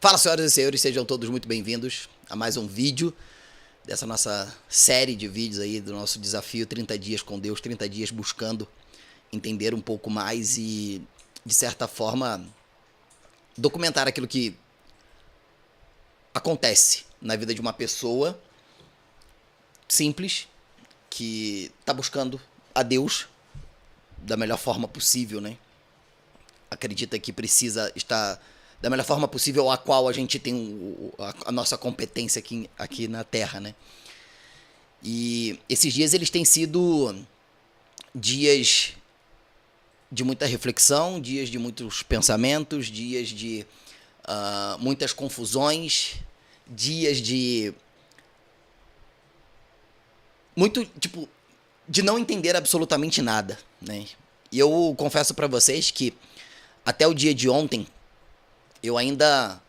Fala, senhoras e senhores, sejam todos muito bem-vindos a mais um vídeo dessa nossa série de vídeos aí do nosso desafio 30 dias com Deus, 30 dias buscando entender um pouco mais e, de certa forma, documentar aquilo que acontece na vida de uma pessoa simples que está buscando a Deus da melhor forma possível, né? Acredita que precisa estar da melhor forma possível a qual a gente tem a nossa competência aqui na Terra, né? E esses dias eles têm sido dias de muita reflexão, dias de muitos pensamentos, dias de muitas confusões, dias de muito, tipo, de não entender absolutamente nada, né? E eu confesso pra vocês que até o dia de ontem eu ainda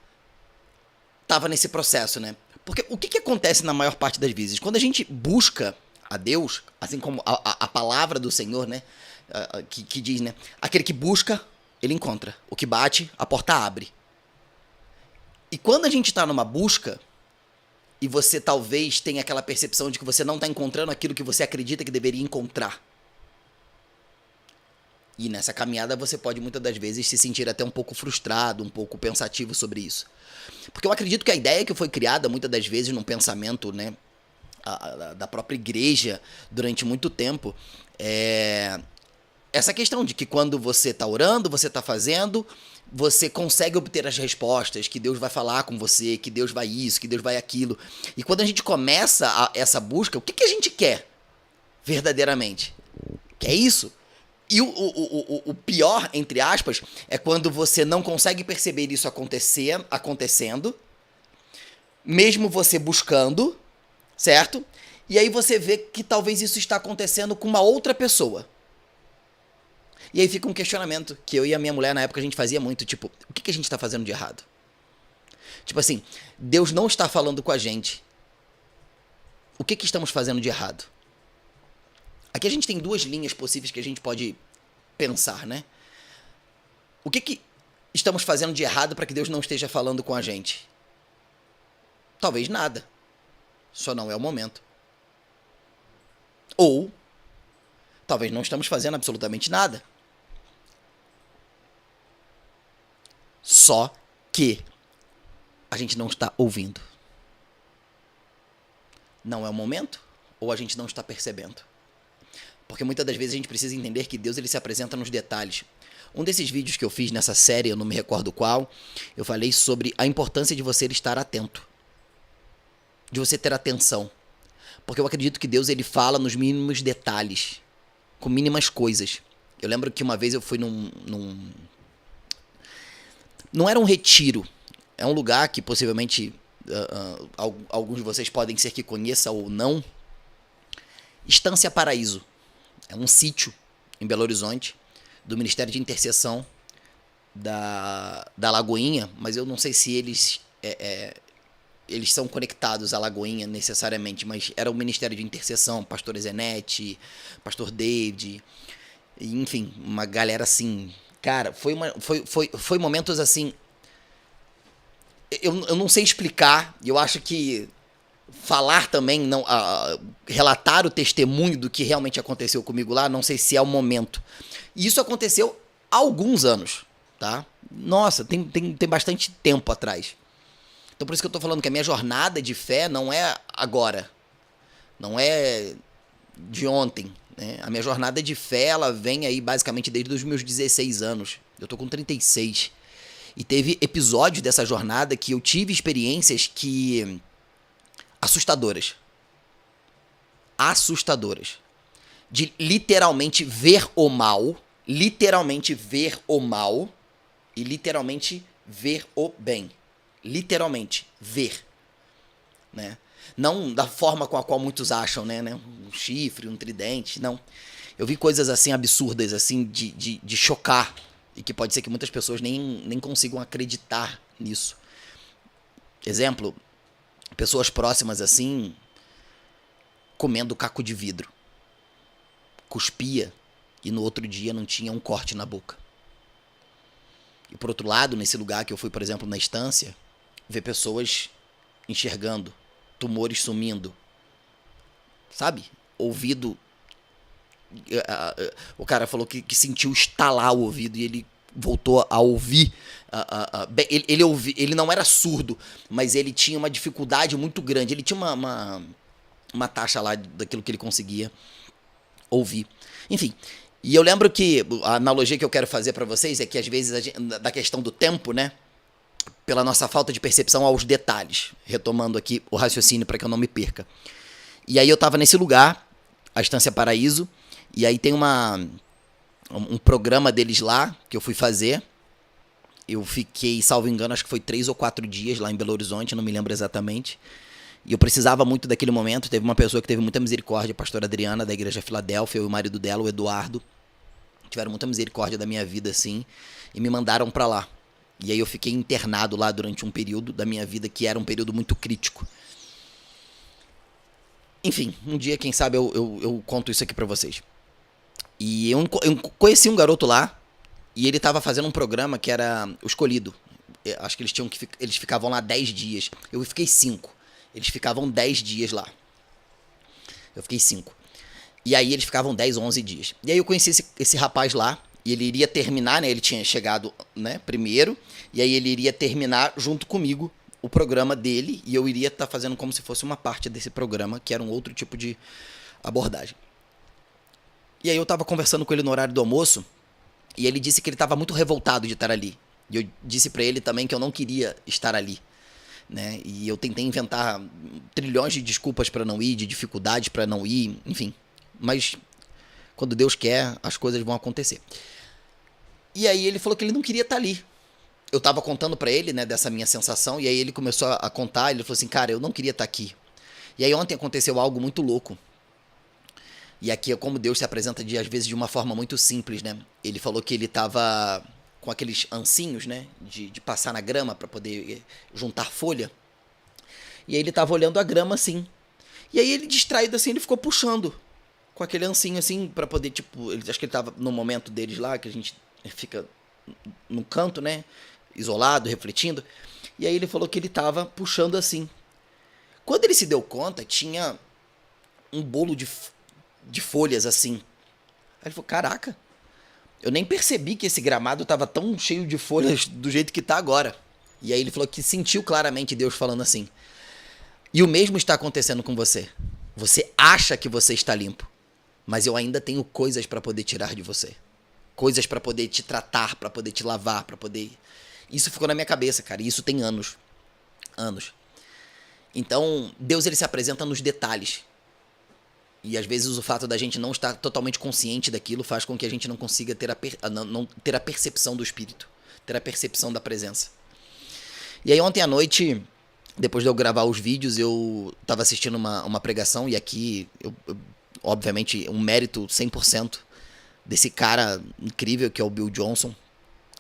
tava nesse processo, né? Porque o que acontece na maior parte das vezes? Quando a gente busca a Deus, assim como a palavra do Senhor, né? Que diz, né? Aquele que busca, ele encontra. O que bate, a porta abre. E quando a gente tá numa busca, e você talvez tenha aquela percepção de que você não tá encontrando aquilo que você acredita que deveria encontrar. E nessa caminhada você pode muitas das vezes se sentir até um pouco frustrado, um pouco pensativo sobre isso. Porque eu acredito que a ideia que foi criada muitas das vezes num pensamento, né, da própria igreja durante muito tempo é essa questão de que quando você está orando, você está fazendo, você consegue obter as respostas, que Deus vai falar com você, que Deus vai isso, que Deus vai aquilo. E quando a gente começa essa busca, o que a gente quer verdadeiramente? Quer isso? E o pior, entre aspas, é quando você não consegue perceber isso acontecendo, mesmo você buscando, certo? E aí você vê que talvez isso está acontecendo com uma outra pessoa. E aí fica um questionamento que eu e a minha mulher na época a gente fazia muito, tipo, o que a gente está fazendo de errado? Tipo assim, Deus não está falando com a gente. O que estamos fazendo de errado? Aqui a gente tem duas linhas possíveis que a gente pode pensar, né? O que estamos fazendo de errado para que Deus não esteja falando com a gente? Talvez nada. Só não é o momento. Ou talvez não estamos fazendo absolutamente nada. Só que a gente não está ouvindo. Não é o momento? Ou a gente não está percebendo? Porque muitas das vezes a gente precisa entender que Deus ele se apresenta nos detalhes. Um desses vídeos que eu fiz nessa série, eu não me recordo qual, eu falei sobre a importância de você estar atento. De você ter atenção. Porque eu acredito que Deus ele fala nos mínimos detalhes. Com mínimas coisas. Eu lembro que uma vez eu fui não era um retiro. É um lugar que possivelmente alguns de vocês podem ser que conheçam ou não. Estância Paraíso. É um sítio em Belo Horizonte, do Ministério de Intercessão da Lagoinha, mas eu não sei se eles são conectados à Lagoinha necessariamente, mas era o Ministério de Intercessão, Pastor Zenete, Pastor David, enfim, uma galera assim. Cara, foi momentos assim. Eu não sei explicar, eu acho que falar também, não, relatar o testemunho do que realmente aconteceu comigo lá, não sei se é o momento. E isso aconteceu há alguns anos, tá? Nossa, tem bastante tempo atrás. Então por isso que eu tô falando que a minha jornada de fé não é agora, não é de ontem, né? A minha jornada de fé, ela vem aí basicamente desde os meus 16 anos. Eu tô com 36. E teve episódios dessa jornada que eu tive experiências que assustadoras. Assustadoras. De literalmente ver o mal, literalmente ver o mal e literalmente ver o bem. Literalmente ver, né? Não da forma com a qual muitos acham, né? Um chifre, um tridente, não. Eu vi coisas assim absurdas, assim, de chocar. E que pode ser que muitas pessoas nem consigam acreditar nisso. Exemplo, pessoas próximas assim, comendo caco de vidro. Cuspia e no outro dia não tinha um corte na boca. E por outro lado, nesse lugar que eu fui, por exemplo, na estância, ver pessoas enxergando, tumores sumindo, sabe? Ouvido. O cara falou que sentiu estalar o ouvido e ele voltou a ouvir. Ele não era surdo, mas ele tinha uma dificuldade muito grande. Ele tinha uma taxa lá daquilo que ele conseguia ouvir. Enfim. E eu lembro que a analogia que eu quero fazer pra vocês é que às vezes da questão do tempo, né? Pela nossa falta de percepção aos detalhes. Retomando aqui o raciocínio para que eu não me perca. E aí eu tava nesse lugar, a Estância Paraíso, e aí tem um programa deles lá que eu fui fazer. Eu fiquei, salvo engano, acho que foi 3 ou 4 dias lá em Belo Horizonte, não me lembro exatamente. E eu precisava muito daquele momento. Teve uma pessoa que teve muita misericórdia, a pastora Adriana, da Igreja Filadélfia, e o marido dela, o Eduardo. Tiveram muita misericórdia da minha vida, assim, e me mandaram pra lá. E aí eu fiquei internado lá durante um período da minha vida que era um período muito crítico. Enfim, um dia, quem sabe, eu conto isso aqui pra vocês. E eu conheci um garoto lá, e ele tava fazendo um programa que era o Escolhido. Acho que eles ficavam lá 10 dias. Eu fiquei 5. Eles ficavam 10 dias lá. Eu fiquei 5. E aí eles ficavam 10 ou 11 dias. E aí eu conheci esse rapaz lá. E ele iria terminar, né? Ele tinha chegado, né, primeiro. E aí ele iria terminar junto comigo o programa dele. E eu iria estar fazendo como se fosse uma parte desse programa, que era um outro tipo de abordagem. E aí eu tava conversando com ele no horário do almoço. E ele disse que ele tava muito revoltado de estar ali. E eu disse pra ele também que eu não queria estar ali. Né? E eu tentei inventar trilhões de desculpas pra não ir, de dificuldades pra não ir, enfim. Mas quando Deus quer, as coisas vão acontecer. E aí ele falou que ele não queria estar ali. Eu tava contando pra ele, né, dessa minha sensação, e aí ele começou a contar, ele falou assim, cara, eu não queria estar aqui. E aí ontem aconteceu algo muito louco. E aqui é como Deus se apresenta às vezes de uma forma muito simples, né? Ele falou que ele tava com aqueles ancinhos, né, de passar na grama pra poder juntar folha. E aí ele tava olhando a grama assim. E aí ele, distraído assim, ele ficou puxando com aquele ancinho assim pra poder, tipo, acho que ele tava no momento deles lá, que a gente fica no canto, né, isolado, refletindo. E aí ele falou que ele tava puxando assim. Quando ele se deu conta, tinha um bolo de folhas assim. Aí ele falou, caraca, eu nem percebi que esse gramado tava tão cheio de folhas do jeito que tá agora. E aí ele falou que sentiu claramente Deus falando assim, e o mesmo está acontecendo com você. Você acha que você está limpo, mas eu ainda tenho coisas para poder tirar de você. Coisas para poder te tratar, para poder te lavar, para poder... Isso ficou na minha cabeça, cara, e isso tem anos. Anos. Então, Deus, ele se apresenta nos detalhes. E às vezes o fato da gente não estar totalmente consciente daquilo faz com que a gente não consiga não ter a percepção do Espírito, ter a percepção da presença. E aí ontem à noite, depois de eu gravar os vídeos, eu tava assistindo uma pregação, e aqui, obviamente, um mérito 100% desse cara incrível que é o Bill Johnson,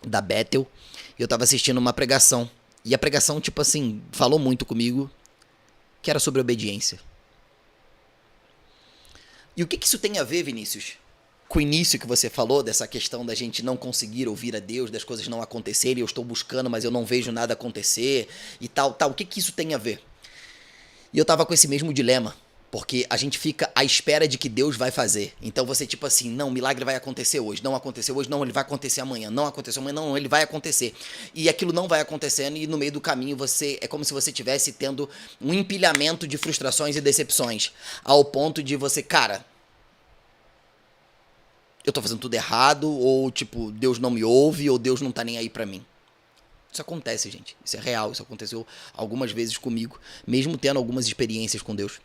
da Bethel. E eu tava assistindo uma pregação, e a pregação, tipo assim, falou muito comigo, que era sobre obediência. E o que isso tem a ver, Vinícius, com o início que você falou, dessa questão da gente não conseguir ouvir a Deus, das coisas não acontecerem, eu estou buscando, mas eu não vejo nada acontecer, e tal. O que isso tem a ver? E eu tava com esse mesmo dilema, porque a gente fica à espera de que Deus vai fazer. Então você tipo assim, não, o milagre vai acontecer hoje, não aconteceu hoje, não, ele vai acontecer amanhã, não aconteceu amanhã, não, ele vai acontecer. E aquilo não vai acontecendo, e no meio do caminho é como se você estivesse tendo um empilhamento de frustrações e decepções, ao ponto de você, cara, eu tô fazendo tudo errado, ou tipo, Deus não me ouve, ou Deus não tá nem aí pra mim. Isso acontece, gente. Isso é real. Isso aconteceu algumas vezes comigo, mesmo tendo algumas experiências com Deus.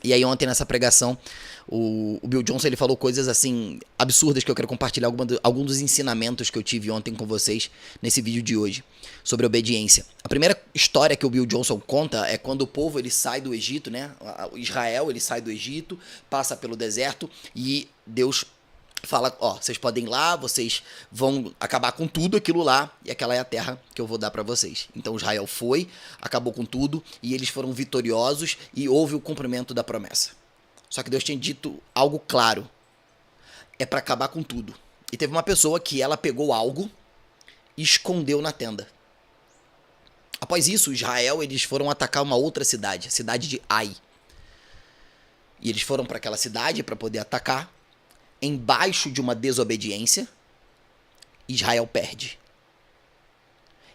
E aí ontem nessa pregação, o Bill Johnson, ele falou coisas assim absurdas que eu quero compartilhar, alguns dos ensinamentos que eu tive ontem com vocês nesse vídeo de hoje, sobre obediência. A primeira história que o Bill Johnson conta é quando o povo ele sai do Egito, né? Israel ele sai do Egito, passa pelo deserto e Deus fala, ó, vocês podem ir lá, vocês vão acabar com tudo aquilo lá, e aquela é a terra que eu vou dar pra vocês. Então Israel foi, acabou com tudo, e eles foram vitoriosos, e houve o cumprimento da promessa. Só que Deus tinha dito algo claro, é pra acabar com tudo. E teve uma pessoa que ela pegou algo e escondeu na tenda. Após isso, Israel, eles foram atacar uma outra cidade, a cidade de Ai. E eles foram para aquela cidade para poder atacar. Embaixo de uma desobediência, Israel perde.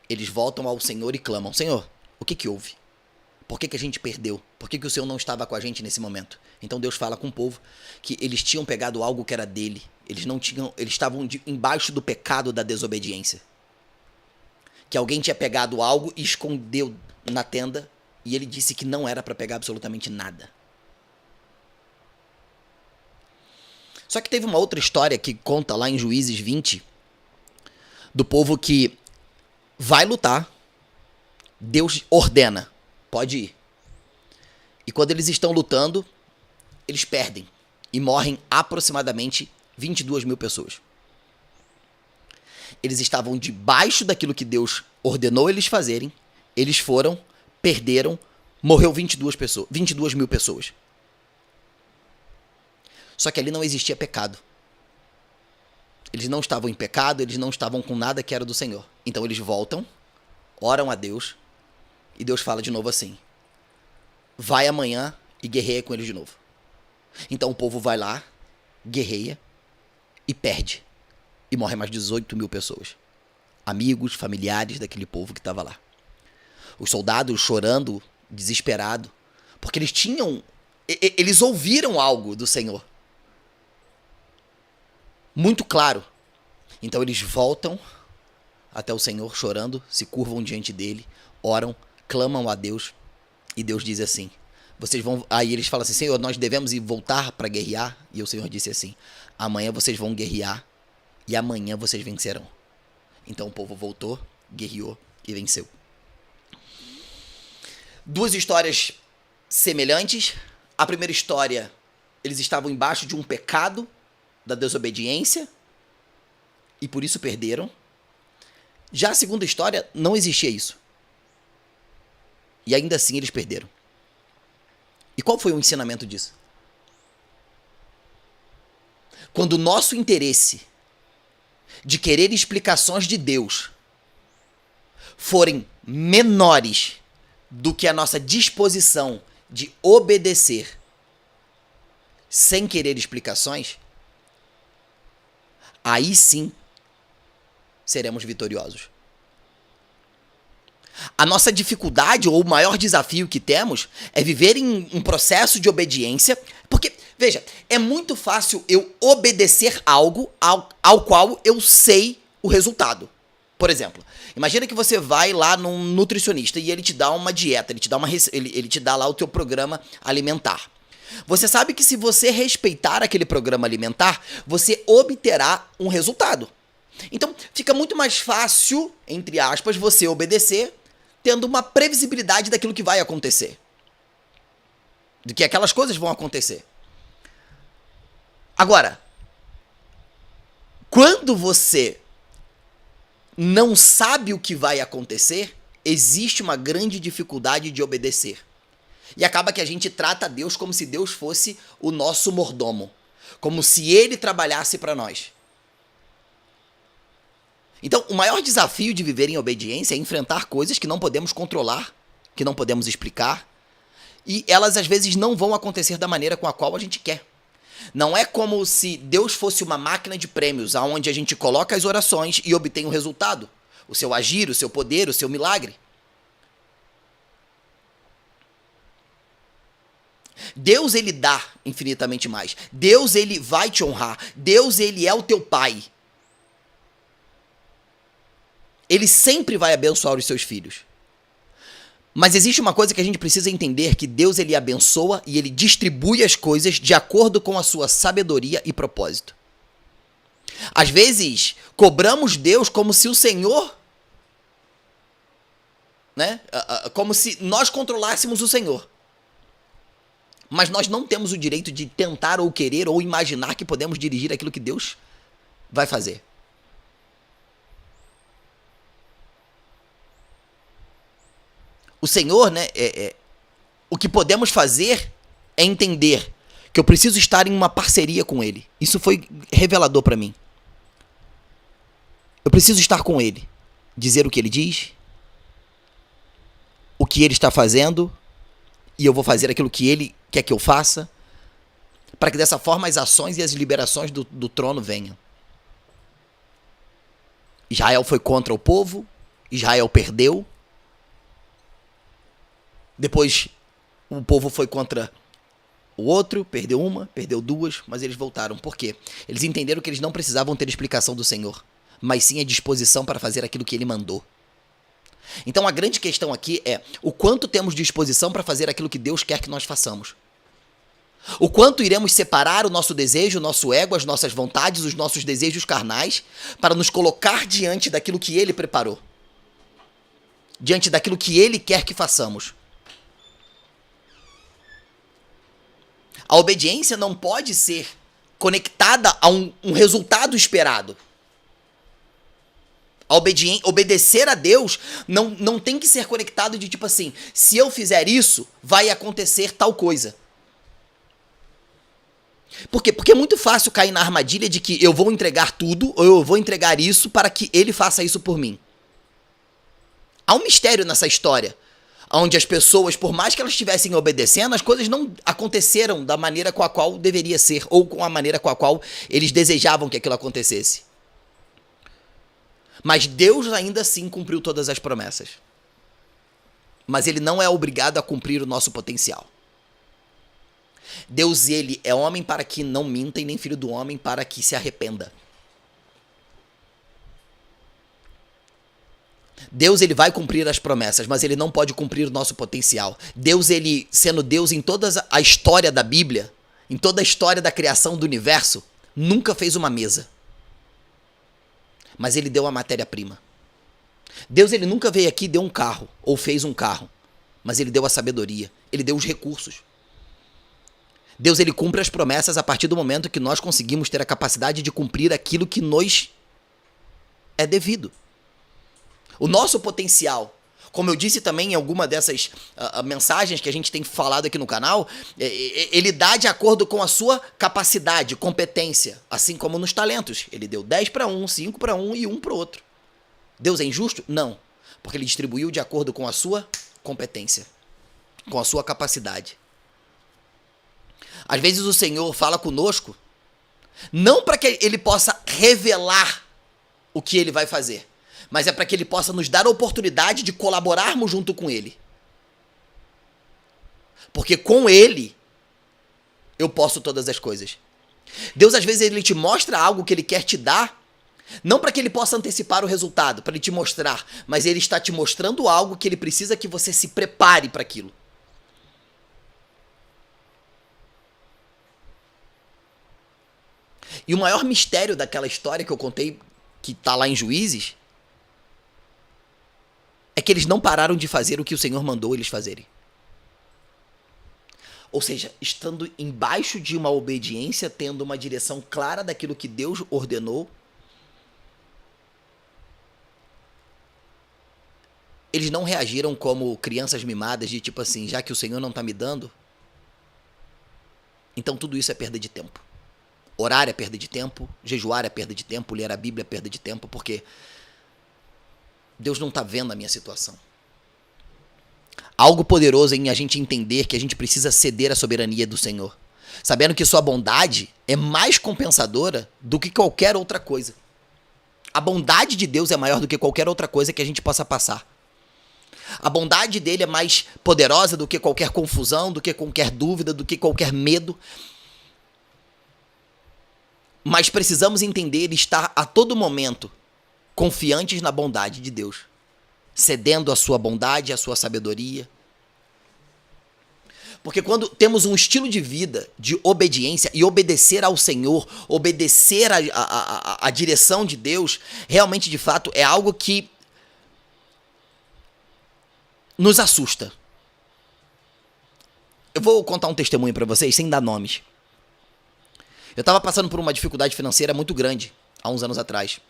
Eles voltam ao Senhor e clamam: Senhor, o que houve? Por que a gente perdeu? Por que o Senhor não estava com a gente nesse momento? Então Deus fala com o povo que eles tinham pegado algo que era dele. Eles estavam embaixo do pecado da desobediência. Que alguém tinha pegado algo e escondeu na tenda, e ele disse que não era para pegar absolutamente nada. Só que teve uma outra história que conta lá em Juízes 20, do povo que vai lutar, Deus ordena, pode ir. E quando eles estão lutando, eles perdem e morrem aproximadamente 22 mil pessoas. Eles estavam debaixo daquilo que Deus ordenou eles fazerem, eles foram, perderam, morreu 22 mil pessoas. Só que ali não existia pecado. Eles não estavam em pecado, eles não estavam com nada que era do Senhor. Então eles voltam, oram a Deus, e Deus fala de novo assim: vai amanhã e guerreia com eles de novo. Então o povo vai lá, guerreia e perde. E morre mais 18 mil pessoas. Amigos, familiares daquele povo que estava lá. Os soldados chorando, desesperados, porque eles ouviram algo do Senhor. Muito claro. Então eles voltam até o Senhor chorando, se curvam diante dele, oram, clamam a Deus, e Deus diz assim: vocês vão. Aí eles falam assim: Senhor, nós devemos ir voltar para guerrear. E o Senhor disse assim: amanhã vocês vão guerrear e amanhã vocês vencerão. Então o povo voltou, guerreou e venceu. Duas histórias semelhantes. A primeira história, eles estavam embaixo de um pecado da desobediência e por isso perderam. Já a segunda história, não existia isso. E ainda assim eles perderam. E qual foi o ensinamento disso? Quando o nosso interesse de querer explicações de Deus forem menores do que a nossa disposição de obedecer sem querer explicações, aí sim seremos vitoriosos. A nossa dificuldade ou o maior desafio que temos é viver em um processo de obediência, porque, veja, é muito fácil eu obedecer algo ao qual eu sei o resultado. Por exemplo, imagina que você vai lá num nutricionista e ele te dá uma dieta, ele te dá lá o teu programa alimentar. Você sabe que se você respeitar aquele programa alimentar, você obterá um resultado. Então, fica muito mais fácil, entre aspas, você obedecer, tendo uma previsibilidade daquilo que vai acontecer. De que aquelas coisas vão acontecer. Agora, quando você não sabe o que vai acontecer, existe uma grande dificuldade de obedecer. E acaba que a gente trata Deus como se Deus fosse o nosso mordomo. Como se ele trabalhasse para nós. Então, o maior desafio de viver em obediência é enfrentar coisas que não podemos controlar, que não podemos explicar, e elas às vezes não vão acontecer da maneira com a qual a gente quer. Não é como se Deus fosse uma máquina de prêmios, onde a gente coloca as orações e obtém o resultado. O seu agir, o seu poder, o seu milagre. Deus, ele dá infinitamente mais. Deus, ele vai te honrar. Deus, ele é o teu pai. Ele sempre vai abençoar os seus filhos. Mas existe uma coisa que a gente precisa entender, que Deus, ele abençoa e ele distribui as coisas de acordo com a sua sabedoria e propósito. Às vezes, cobramos Deus como se o Senhor, né? Como se nós controlássemos o Senhor. Mas nós não temos o direito de tentar ou querer ou imaginar que podemos dirigir aquilo que Deus vai fazer. O Senhor, né, o que podemos fazer é entender que eu preciso estar em uma parceria com Ele. Isso foi revelador para mim. Eu preciso estar com Ele, dizer o que Ele diz, que ele está fazendo e eu vou fazer aquilo que ele quer que eu faça, para que dessa forma as ações e as liberações do trono venham. Israel foi contra o povo, Israel perdeu. Depois o povo foi contra o outro, perdeu uma, perdeu duas, mas eles voltaram. Por quê? Eles entenderam que eles não precisavam ter explicação do Senhor, mas sim a disposição para fazer aquilo que ele mandou. Então a grande questão aqui é o quanto temos disposição para fazer aquilo que Deus quer que nós façamos. O quanto iremos separar o nosso desejo, o nosso ego, as nossas vontades, os nossos desejos carnais, para nos colocar diante daquilo que Ele preparou. Diante daquilo que Ele quer que façamos. A obediência não pode ser conectada a um resultado esperado. Obedecer a Deus não tem que ser conectado de tipo assim, se eu fizer isso, vai acontecer tal coisa. Por quê? Porque é muito fácil cair na armadilha de que eu vou entregar tudo ou eu vou entregar isso para que ele faça isso por mim. Há um mistério nessa história, onde as pessoas, por mais que elas estivessem obedecendo, as coisas não aconteceram da maneira com a qual deveria ser, ou com a maneira com a qual eles desejavam que aquilo acontecesse. Mas Deus ainda assim cumpriu todas as promessas. Mas Ele não é obrigado a cumprir o nosso potencial. Deus, Ele é homem para que não minta e nem filho do homem para que se arrependa. Deus, Ele vai cumprir as promessas, mas Ele não pode cumprir o nosso potencial. Deus, Ele, sendo Deus em toda a história da Bíblia, em toda a história da criação do universo, nunca fez uma mesa. Mas Ele deu a matéria-prima. Deus, Ele nunca veio aqui e deu um carro, ou fez um carro, mas Ele deu a sabedoria, Ele deu os recursos. Deus, Ele cumpre as promessas a partir do momento que nós conseguimos ter a capacidade de cumprir aquilo que nos é devido. O nosso potencial, como eu disse também em alguma dessas mensagens que a gente tem falado aqui no canal, ele dá de acordo com a sua capacidade, competência, assim como nos talentos. Ele deu 10 para um, 5 para um e 1 para o outro. Deus é injusto? Não, porque Ele distribuiu de acordo com a sua competência, com a sua capacidade. Às vezes o Senhor fala conosco, não para que Ele possa revelar o que Ele vai fazer, mas é para que Ele possa nos dar a oportunidade de colaborarmos junto com Ele. Porque com Ele, eu posso todas as coisas. Deus, às vezes, Ele te mostra algo que Ele quer te dar, não para que Ele possa antecipar o resultado, para Ele te mostrar, mas Ele está te mostrando algo que Ele precisa que você se prepare para aquilo. E o maior mistério daquela história que eu contei, que está lá em Juízes, é que eles não pararam de fazer o que o Senhor mandou eles fazerem. Ou seja, estando embaixo de uma obediência, tendo uma direção clara daquilo que Deus ordenou, eles não reagiram como crianças mimadas de tipo assim, já que o Senhor não está me dando, então tudo isso é perda de tempo. Orar é perda de tempo, jejuar é perda de tempo, ler a Bíblia é perda de tempo, porque Deus não está vendo a minha situação. Algo poderoso em a gente entender que a gente precisa ceder à soberania do Senhor, sabendo que sua bondade é mais compensadora do que qualquer outra coisa. A bondade de Deus é maior do que qualquer outra coisa que a gente possa passar. A bondade dele é mais poderosa do que qualquer confusão, do que qualquer dúvida, do que qualquer medo. Mas precisamos entender e estar a todo momento confiantes na bondade de Deus, cedendo à sua bondade, à sua sabedoria. Porque quando temos um estilo de vida de obediência e obedecer ao Senhor, obedecer à direção de Deus, realmente, de fato, é algo que nos assusta. Eu vou contar um testemunho para vocês, sem dar nomes. Eu estava passando por uma dificuldade financeira muito grande, há uns anos atrás.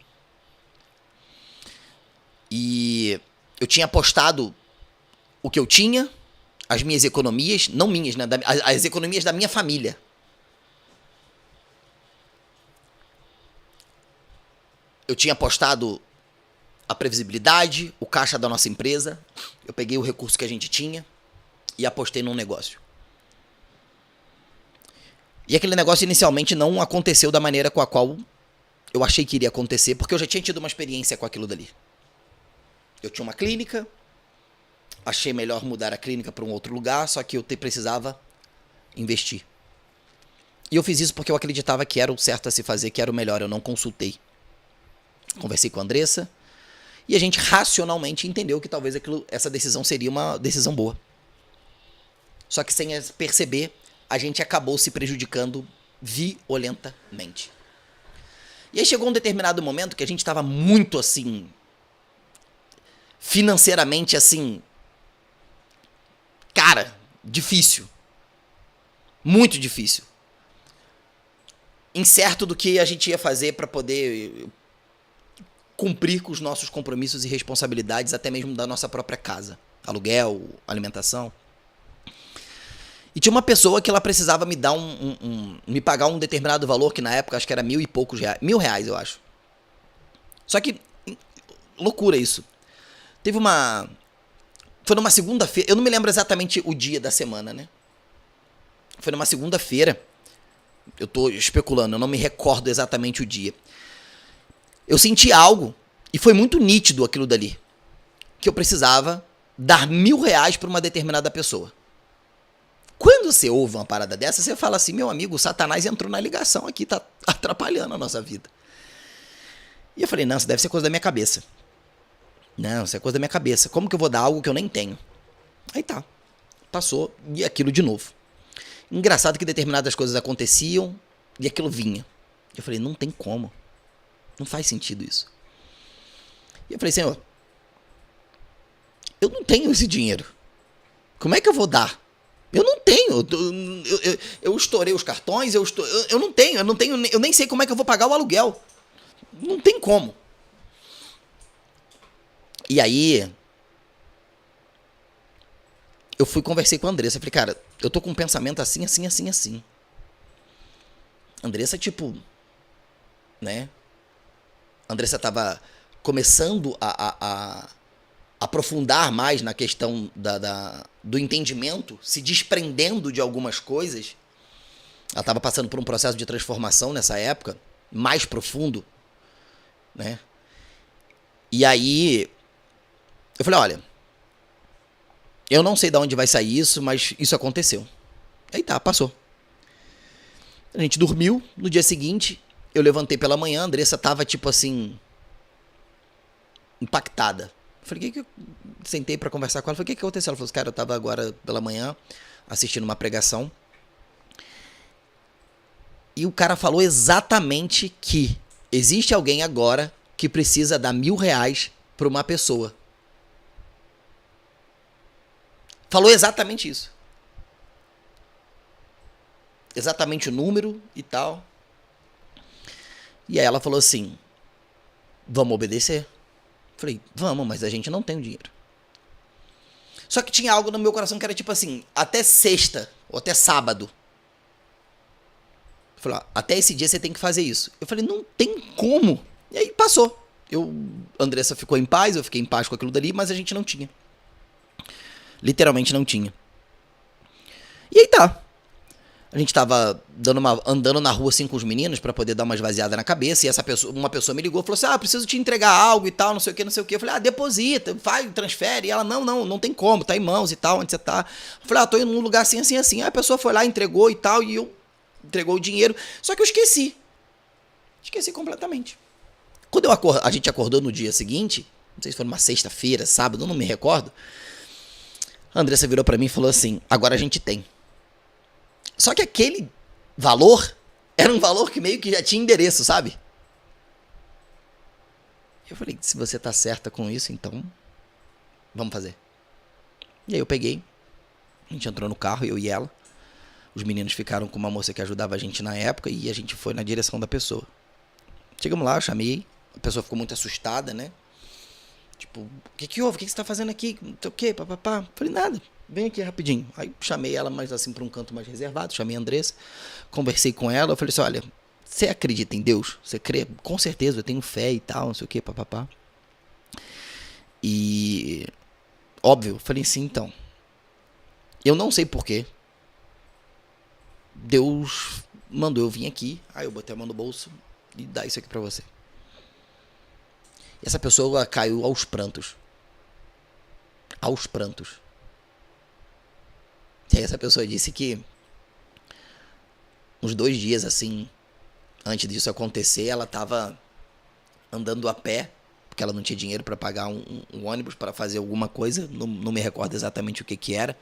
E eu tinha apostado o que eu tinha, as minhas economias, não minhas, né? As economias da minha família. Eu tinha apostado a previsibilidade, o caixa da nossa empresa. Eu peguei o recurso que a gente tinha e apostei num negócio. E aquele negócio inicialmente não aconteceu da maneira com a qual eu achei que iria acontecer, porque eu já tinha tido uma experiência com aquilo dali. Eu tinha uma clínica, achei melhor mudar a clínica para um outro lugar, só que eu precisava investir. E eu fiz isso porque eu acreditava que era o certo a se fazer, que era o melhor, eu não consultei. Conversei com a Andressa e a gente racionalmente entendeu que talvez essa decisão seria uma decisão boa. Só que sem perceber, a gente acabou se prejudicando violentamente. E aí chegou um determinado momento que a gente estava muito assim, financeiramente assim, cara, difícil. Muito difícil. Incerto do que a gente ia fazer para poder cumprir com os nossos compromissos e responsabilidades, até mesmo da nossa própria casa. Aluguel, alimentação. E tinha uma pessoa que ela precisava me dar me pagar um determinado valor, que na época acho que era 1.000 e poucos reais. R$ 1.000, eu acho. Só que, loucura isso. Foi numa segunda-feira, eu não me lembro exatamente o dia da semana, né? Foi numa segunda-feira, eu tô especulando, eu não me recordo exatamente o dia. Eu senti algo, e foi muito nítido aquilo dali, que eu precisava dar R$ 1.000 para uma determinada pessoa. Quando você ouve uma parada dessa, você fala assim, meu amigo, o Satanás entrou na ligação aqui, tá atrapalhando a nossa vida. E eu falei, não, isso deve ser coisa da minha cabeça. Não, isso é coisa da minha cabeça. Como que eu vou dar algo que eu nem tenho? Aí tá, passou, e aquilo de novo. Engraçado que determinadas coisas aconteciam, e aquilo vinha. Eu falei, não tem como. Não faz sentido isso. E eu falei, Senhor, eu não tenho esse dinheiro. Como é que eu vou dar? Eu não tenho. Eu estourei os cartões, eu não tenho, eu nem sei como é que eu vou pagar o aluguel. Não tem como. E aí, eu conversei com a Andressa. Falei, cara, eu tô com um pensamento assim, assim, assim, assim. Andressa, tipo, né? Andressa tava começando a aprofundar mais na questão do entendimento, se desprendendo de algumas coisas. Ela estava passando por um processo de transformação nessa época, mais profundo, né? E aí, eu falei, olha, eu não sei de onde vai sair isso, mas isso aconteceu. Aí tá, passou. A gente dormiu, no dia seguinte, eu levantei pela manhã, a Andressa tava tipo assim, impactada. Eu falei, que eu sentei pra conversar com ela, falei, o que aconteceu? Ela falou, cara, eu tava agora pela manhã assistindo uma pregação e o cara falou exatamente que existe alguém agora que precisa dar R$ 1.000 pra uma pessoa. Falou exatamente isso. Exatamente o número e tal. E aí ela falou assim, vamos obedecer? Falei, vamos, mas a gente não tem o dinheiro. Só que tinha algo no meu coração que era tipo assim, até sexta ou até sábado. Falei, até esse dia você tem que fazer isso. Eu falei, não tem como. E aí passou. Andressa ficou em paz, eu fiquei em paz com aquilo dali, mas a gente não tinha. Literalmente não tinha. E aí tá. A gente tava andando na rua assim com os meninos pra poder dar uma esvaziada na cabeça. E uma pessoa me ligou e falou assim, preciso te entregar algo e tal, não sei o que, não sei o que. Eu falei, deposita, faz, transfere. E ela, não tem como, tá em mãos e tal, onde você tá. Eu falei, tô indo num lugar assim, assim, assim. Aí a pessoa foi lá, entregou e tal, e eu entregou o dinheiro. Só que eu esqueci. Esqueci completamente. Quando a gente acordou no dia seguinte, não sei se foi numa sexta-feira, sábado, eu não me recordo. A Andressa virou pra mim e falou assim, agora a gente tem. Só que aquele valor era um valor que meio que já tinha endereço, sabe? Eu falei, se você tá certa com isso, então vamos fazer. E aí eu peguei, a gente entrou no carro, eu e ela. Os meninos ficaram com uma moça que ajudava a gente na época e a gente foi na direção da pessoa. Chegamos lá, eu chamei, a pessoa ficou muito assustada, né? Tipo, o que houve? O que você tá fazendo aqui? Não sei o quê, papapá. Falei, nada. Vem aqui rapidinho. Aí chamei ela mais assim para um canto mais reservado, chamei a Andressa, conversei com ela, eu falei assim, olha, você acredita em Deus? Você crê? Com certeza, eu tenho fé e tal, não sei o que, papapá. E, óbvio, falei assim, então, eu não sei porquê, Deus mandou eu vir aqui, aí eu botei a mão no bolso e dá isso aqui pra você. E essa pessoa caiu aos prantos. Aos prantos. E aí essa pessoa disse que uns 2 dias, assim, antes disso acontecer, ela tava andando a pé, porque ela não tinha dinheiro para pagar um ônibus para fazer alguma coisa, não me recordo exatamente o que era.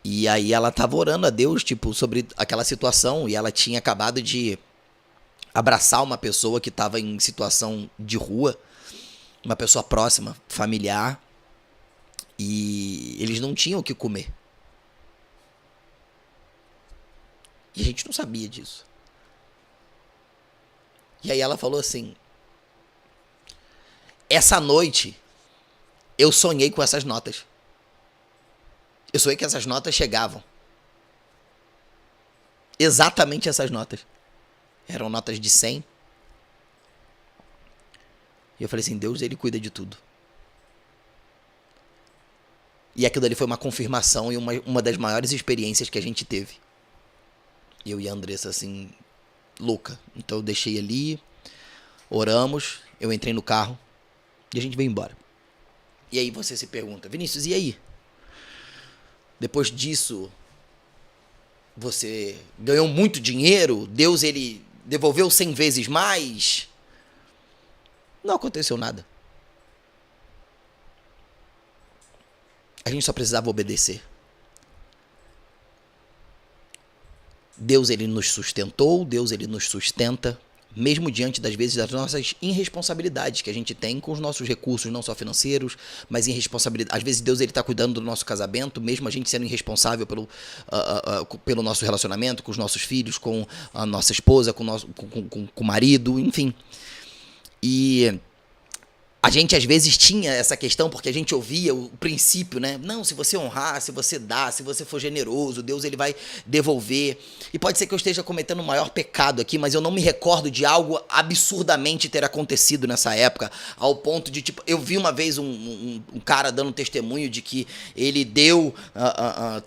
E aí ela tava orando a Deus, tipo, sobre aquela situação, e ela tinha acabado de abraçar uma pessoa que tava em situação de rua, uma pessoa próxima, familiar, e eles não tinham o que comer. E a gente não sabia disso. E aí ela falou assim, essa noite eu sonhei com essas notas. Eu sonhei que essas notas chegavam. Exatamente essas notas. Eram notas de 100. E eu falei assim, Deus, ele cuida de tudo. E aquilo ali foi uma confirmação e uma das maiores experiências que a gente teve. Eu e a Andressa, assim, louca. Então eu deixei ali, oramos, eu entrei no carro e a gente veio embora. E aí você se pergunta, Vinícius, e aí? Depois disso, você ganhou muito dinheiro? Deus, ele devolveu 100 vezes mais? Não aconteceu nada. A gente só precisava obedecer. Deus, ele nos sustentou, Deus, ele nos sustenta, mesmo diante das vezes das nossas irresponsabilidades que a gente tem com os nossos recursos, não só financeiros, mas irresponsabilidade. Às vezes Deus, ele está cuidando do nosso casamento, mesmo a gente sendo irresponsável pelo nosso relacionamento, com os nossos filhos, com a nossa esposa, com o marido, enfim. E a gente às vezes tinha essa questão porque a gente ouvia o princípio, né? Não, se você honrar, se você dá, se você for generoso, Deus, ele vai devolver. E pode ser que eu esteja cometendo o maior pecado aqui, mas eu não me recordo de algo absurdamente ter acontecido nessa época, ao ponto de, tipo, eu vi uma vez um cara dando testemunho de que ele deu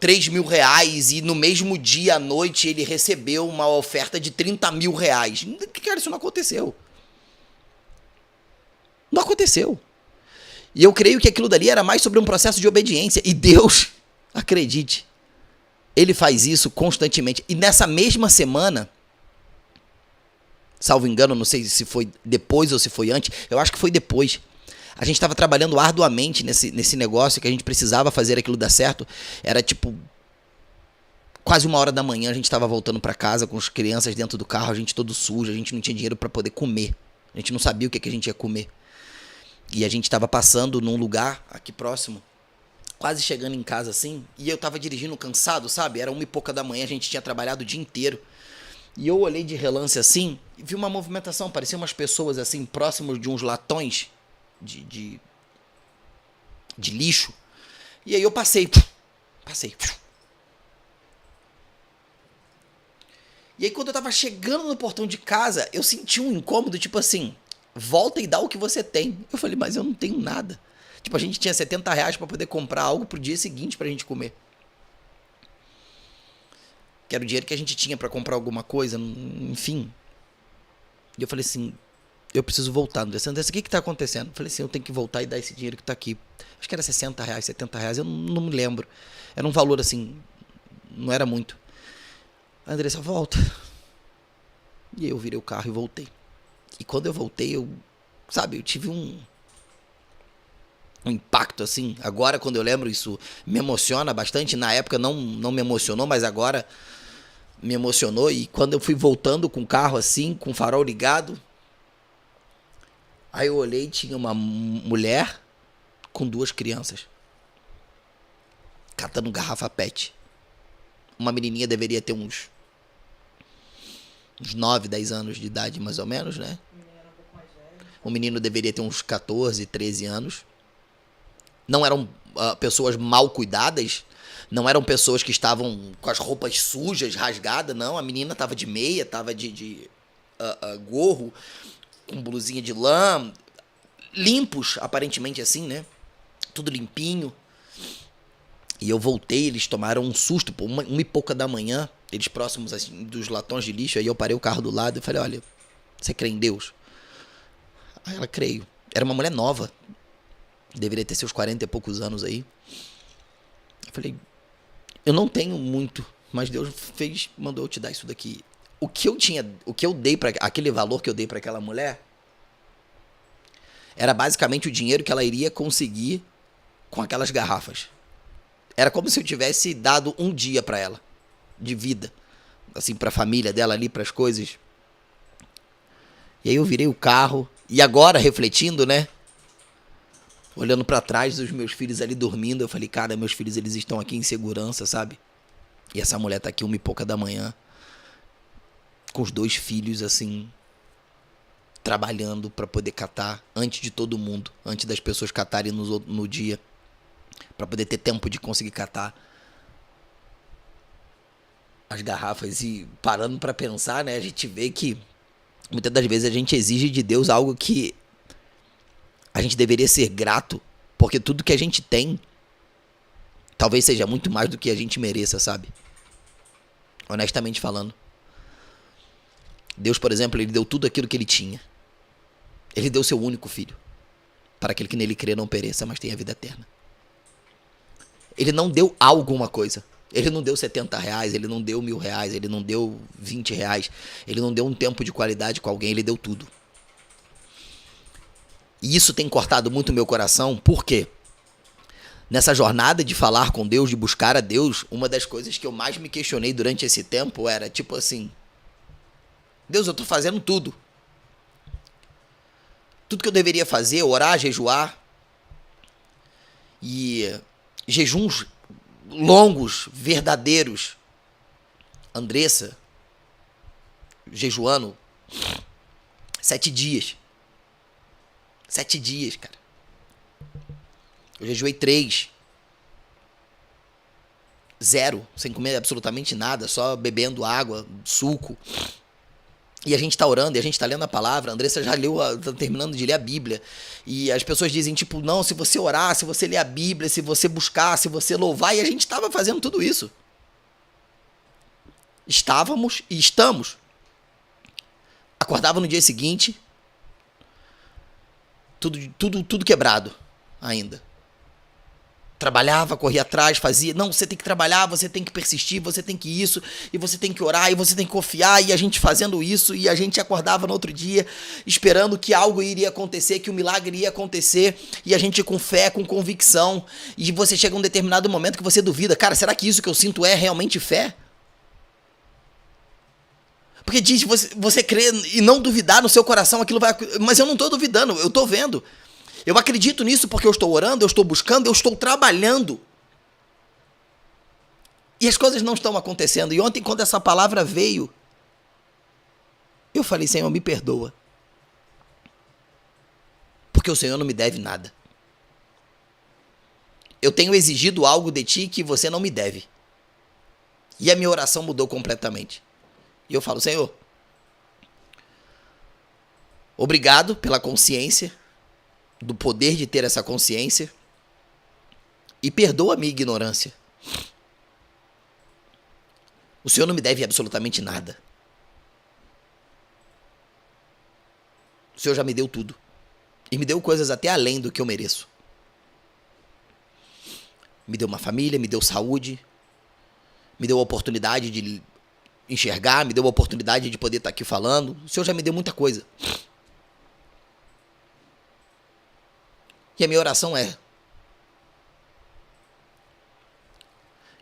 3 mil reais e no mesmo dia à noite ele recebeu uma oferta de 30 mil reais. Cara, isso não aconteceu. Não aconteceu. E eu creio que aquilo dali era mais sobre um processo de obediência. E Deus, acredite, ele faz isso constantemente. E nessa mesma semana, salvo engano, não sei se foi depois ou se foi antes, eu acho que foi depois. A gente estava trabalhando arduamente nesse negócio, que a gente precisava fazer aquilo dar certo. Era tipo quase 1h da manhã, a gente estava voltando para casa com as crianças dentro do carro, a gente todo sujo, a gente não tinha dinheiro para poder comer. A gente não sabia o que a gente ia comer. E a gente estava passando num lugar aqui próximo, quase chegando em casa assim, e eu estava dirigindo cansado, sabe? Era 1 e pouca da manhã, a gente tinha trabalhado o dia inteiro. E eu olhei de relance assim, e vi uma movimentação, parecia umas pessoas assim, próximos de uns latões de lixo. E aí eu passei. E aí quando eu tava chegando no portão de casa, eu senti um incômodo, tipo assim, volta e dá o que você tem. Eu falei, mas eu não tenho nada. Tipo, a gente tinha 70 reais pra poder comprar algo pro dia seguinte pra gente comer. Que era o dinheiro que a gente tinha pra comprar alguma coisa, enfim. E eu falei assim, eu preciso voltar. Andressa, o que tá acontecendo? Eu falei assim, eu tenho que voltar e dar esse dinheiro que tá aqui. Acho que era 60 reais, 70 reais, eu não me lembro. Era um valor assim, não era muito. A Andressa, volta. E aí eu virei o carro e voltei. E quando eu voltei, eu tive um impacto, assim. Agora, quando eu lembro, isso me emociona bastante. Na época não me emocionou, mas agora me emocionou. E quando eu fui voltando com o carro, assim, com o farol ligado, aí eu olhei e tinha uma mulher com 2 crianças catando garrafa PET. Uma menininha deveria ter uns 9, 10 anos de idade, mais ou menos, né? O menino deveria ter uns 14, 13 anos. Não eram pessoas mal cuidadas. Não eram pessoas que estavam com as roupas sujas, rasgadas. Não, a menina estava de meia, estava de gorro, com blusinha de lã. limpos, aparentemente assim, né? Tudo limpinho. E eu voltei, eles tomaram um susto, pô, 1h pouca da manhã, eles próximos assim, dos latões de lixo. Aí eu parei o carro do lado e falei, olha, você crê em Deus? Aí ela, creio. Era uma mulher nova, deveria ter seus 40 e poucos anos aí. Eu falei, eu não tenho muito, mas Deus mandou eu te dar isso daqui. O que eu dei para aquele valor que eu dei para aquela mulher era basicamente o dinheiro que ela iria conseguir com aquelas garrafas. Era como se eu tivesse dado um dia para ela de vida, assim, para a família dela ali, para as coisas. E aí eu virei o carro e agora refletindo, né? Olhando para trás dos meus filhos ali dormindo, eu falei, cara, meus filhos eles estão aqui em segurança, sabe? E essa mulher tá aqui 1h pouca da manhã, com os 2 filhos, assim, trabalhando para poder catar antes de todo mundo, antes das pessoas catarem no dia, para poder ter tempo de conseguir catar as garrafas. E parando para pensar, né, a gente vê que muitas das vezes a gente exige de Deus algo que a gente deveria ser grato, porque tudo que a gente tem talvez seja muito mais do que a gente mereça, sabe? Honestamente falando. Deus, por exemplo, ele deu tudo aquilo que ele tinha. Ele deu seu único filho, para aquele que nele crê não pereça, mas tenha vida eterna. Ele não deu alguma coisa. Ele não deu R$70, ele não deu R$1.000, ele não deu R$20, ele não deu um tempo de qualidade com alguém, ele deu tudo. E isso tem cortado muito o meu coração, por quê? Nessa jornada de falar com Deus, de buscar a Deus, uma das coisas que eu mais me questionei durante esse tempo era tipo assim, Deus, eu tô fazendo tudo. Tudo que eu deveria fazer, orar, jejuar. E jejuns longos, verdadeiros. Andressa, jejuando 7 dias. 7 dias, cara. Eu jejuei 3. 0, sem comer absolutamente nada, só bebendo água, suco. E a gente tá orando, e a gente tá lendo a palavra. A Andressa já leu, tá terminando de ler a Bíblia. E as pessoas dizem, tipo, não, se você orar, se você ler a Bíblia, se você buscar, se você louvar. E a gente tava fazendo tudo isso. Estávamos e estamos. Acordava no dia seguinte, tudo quebrado ainda. Trabalhava, corria atrás, fazia. Não, você tem que trabalhar, você tem que persistir, você tem que isso, e você tem que orar, e você tem que confiar, e a gente fazendo isso, e a gente acordava no outro dia, esperando que algo iria acontecer, que o milagre iria acontecer, e a gente com fé, com convicção, e você chega a um determinado momento que você duvida, cara, será que isso que eu sinto é realmente fé? Porque diz, você crer e não duvidar no seu coração, aquilo vai... Mas eu não tô duvidando, eu tô vendo. Eu acredito nisso porque eu estou orando, eu estou buscando, eu estou trabalhando. E as coisas não estão acontecendo. E ontem, quando essa palavra veio, eu falei, Senhor, me perdoa. Porque o Senhor não me deve nada. Eu tenho exigido algo de ti que você não me deve. E a minha oração mudou completamente. E eu falo, Senhor, obrigado pela consciência, do poder de ter essa consciência, e perdoa a minha ignorância. O Senhor não me deve absolutamente nada. O Senhor já me deu tudo. E me deu coisas até além do que eu mereço. Me deu uma família, me deu saúde, me deu a oportunidade de enxergar, me deu a oportunidade de poder estar aqui falando. O Senhor já me deu muita coisa. E a minha oração é,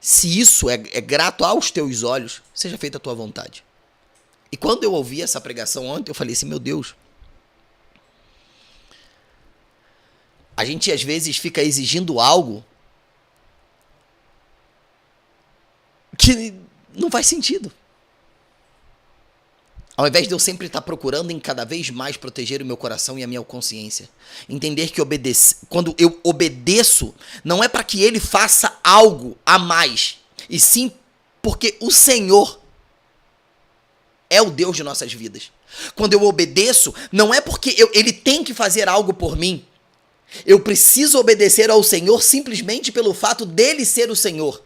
se isso é grato aos teus olhos, seja feita a tua vontade. E quando eu ouvi essa pregação ontem, eu falei assim, meu Deus, a gente às vezes fica exigindo algo que não faz sentido. Ao invés de eu sempre estar procurando em cada vez mais proteger o meu coração e a minha consciência. Entender que quando eu obedeço, não é para que ele faça algo a mais. E sim porque o Senhor é o Deus de nossas vidas. Quando eu obedeço, não é porque ele tem que fazer algo por mim. Eu preciso obedecer ao Senhor simplesmente pelo fato dele ser o Senhor.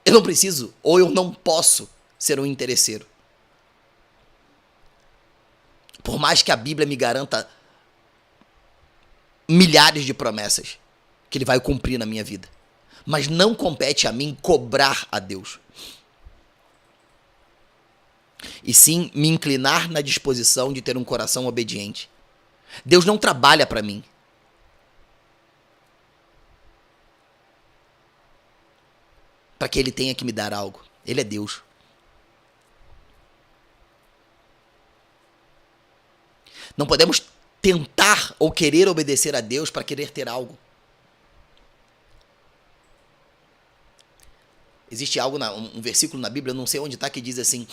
Eu não preciso, ou eu não posso ser um interesseiro. Por mais que a Bíblia me garanta milhares de promessas que ele vai cumprir na minha vida. Mas não compete a mim cobrar a Deus. E sim me inclinar na disposição de ter um coração obediente. Deus não trabalha para mim. Para que ele tenha que me dar algo. Ele é Deus. Não podemos tentar ou querer obedecer a Deus para querer ter algo. Existe algo, um versículo na Bíblia, não sei onde está, que diz assim: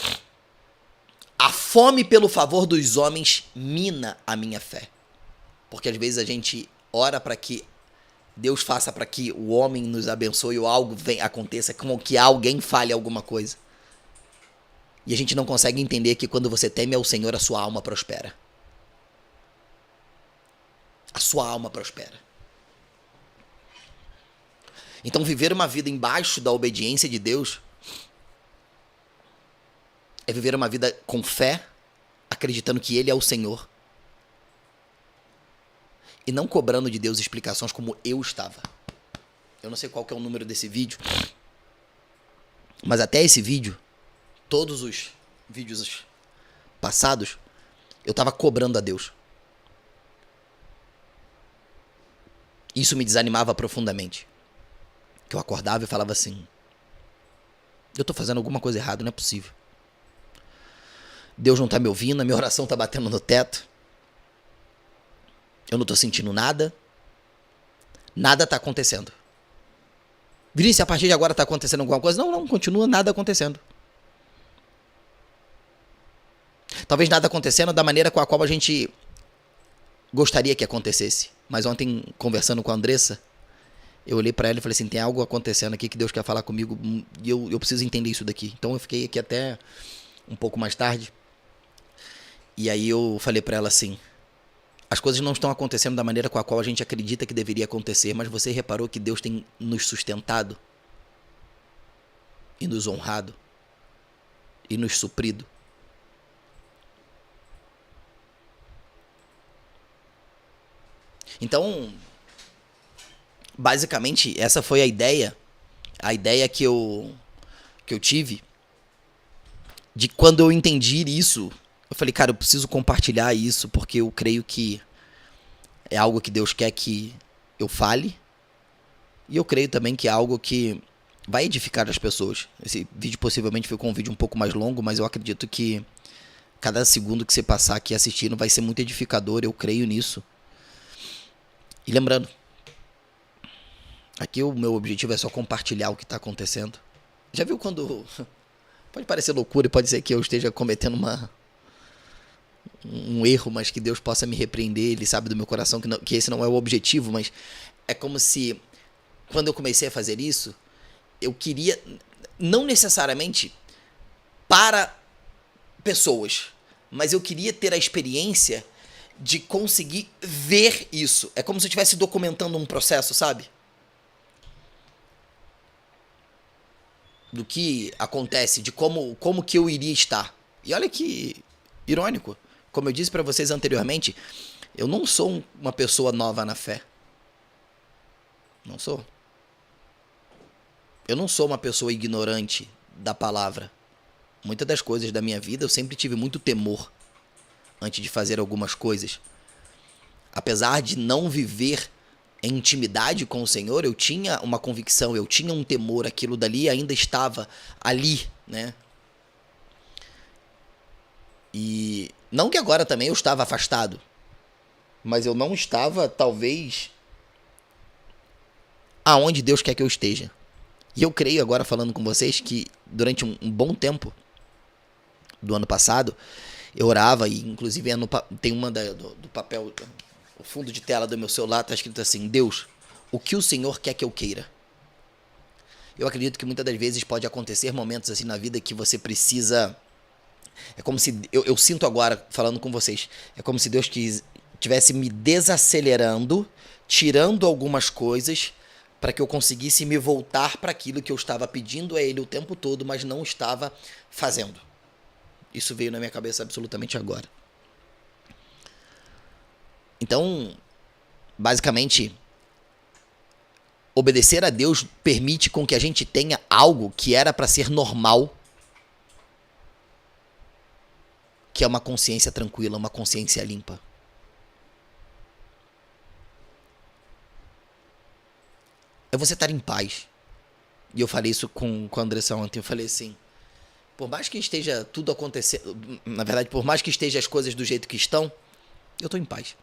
a fome pelo favor dos homens mina a minha fé. Porque às vezes a gente ora para que Deus faça para que o homem nos abençoe ou algo aconteça, como que alguém fale alguma coisa. E a gente não consegue entender que quando você teme ao Senhor, a sua alma prospera. A sua alma prospera. Então viver uma vida embaixo da obediência de Deus é viver uma vida com fé, acreditando que Ele é o Senhor. E não cobrando de Deus explicações como eu estava. Eu não sei qual que é o número desse vídeo, mas até esse vídeo, todos os vídeos passados, eu estava cobrando a Deus. Isso me desanimava profundamente. Que eu acordava e falava assim: eu estou fazendo alguma coisa errada, não é possível. Deus não está me ouvindo, a minha oração está batendo no teto. Eu não estou sentindo nada. Nada está acontecendo. Vinícius, a partir de agora está acontecendo alguma coisa? Não, continua nada acontecendo. Talvez nada acontecendo da maneira com a qual a gente gostaria que acontecesse. Mas ontem, conversando com a Andressa, eu olhei para ela e falei assim: tem algo acontecendo aqui que Deus quer falar comigo e eu preciso entender isso daqui. Então eu fiquei aqui até um pouco mais tarde. E aí eu falei para ela assim: as coisas não estão acontecendo da maneira com a qual a gente acredita que deveria acontecer, mas você reparou que Deus tem nos sustentado e nos honrado e nos suprido? Então, basicamente, essa foi a ideia que eu tive de quando eu entendi isso. Eu falei, cara, eu preciso compartilhar isso porque eu creio que é algo que Deus quer que eu fale. E eu creio também que é algo que vai edificar as pessoas. Esse vídeo possivelmente ficou um vídeo um pouco mais longo, mas eu acredito que cada segundo que você passar aqui assistindo vai ser muito edificador. Eu creio nisso. E lembrando, aqui o meu objetivo é só compartilhar o que está acontecendo. Já viu quando... Pode parecer loucura e pode ser que eu esteja cometendo um erro, mas que Deus possa me repreender. Ele sabe do meu coração que esse não é o objetivo, mas é como se, quando eu comecei a fazer isso, eu queria, não necessariamente para pessoas, mas eu queria ter a experiência de conseguir ver isso. É como se eu estivesse documentando um processo, sabe? Do que acontece, de como que eu iria estar. E olha que irônico. Como eu disse para vocês anteriormente, eu não sou uma pessoa nova na fé. Não sou. Eu não sou uma pessoa ignorante da palavra. Muitas das coisas da minha vida eu sempre tive muito temor antes de fazer algumas coisas. Apesar de não viver em intimidade com o Senhor, eu tinha uma convicção, eu tinha um temor, aquilo dali ainda estava ali, né? E não que agora também eu estava afastado, mas eu não estava, talvez, aonde Deus quer que eu esteja. E eu creio agora, falando com vocês, que durante um bom tempo do ano passado, eu orava, e inclusive tem uma do papel, o fundo de tela do meu celular está escrito assim: Deus, o que o Senhor quer que eu queira? Eu acredito que muitas das vezes pode acontecer momentos assim na vida que você precisa É como se, eu sinto agora, falando com vocês, é como se Deus tivesse me desacelerando, tirando algumas coisas, para que eu conseguisse me voltar para aquilo que eu estava pedindo a Ele o tempo todo, mas não estava fazendo. Isso veio na minha cabeça absolutamente agora. Então, basicamente, obedecer a Deus permite com que a gente tenha algo que era para ser normal, que é uma consciência tranquila, uma consciência limpa. É você estar em paz. E eu falei isso com a Andressa ontem. Eu falei assim, por mais que esteja tudo acontecendo, na verdade, por mais que esteja as coisas do jeito que estão, eu estou em paz.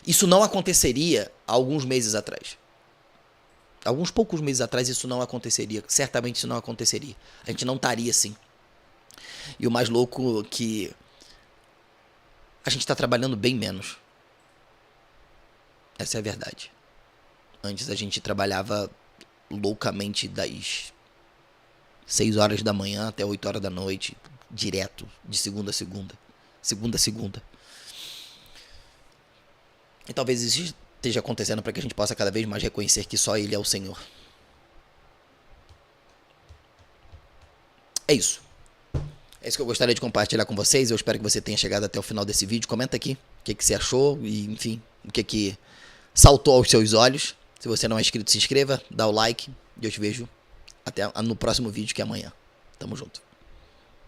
Isso não aconteceria há alguns meses atrás. Alguns poucos meses atrás isso não aconteceria. Certamente isso não aconteceria. A gente não estaria assim. E o mais louco é que a gente está trabalhando bem menos. Essa é a verdade. Antes a gente trabalhava loucamente das 6 horas da manhã até 8 horas da noite, direto, de segunda a segunda. Segunda a segunda. E talvez isso esteja acontecendo para que a gente possa cada vez mais reconhecer que só Ele é o Senhor. É isso. É isso que eu gostaria de compartilhar com vocês. Eu espero que você tenha chegado até o final desse vídeo. Comenta aqui o que você achou e, enfim, o que saltou aos seus olhos. Se você não é inscrito, se inscreva, dá o like e eu te vejo até no próximo vídeo, que é amanhã. Tamo junto.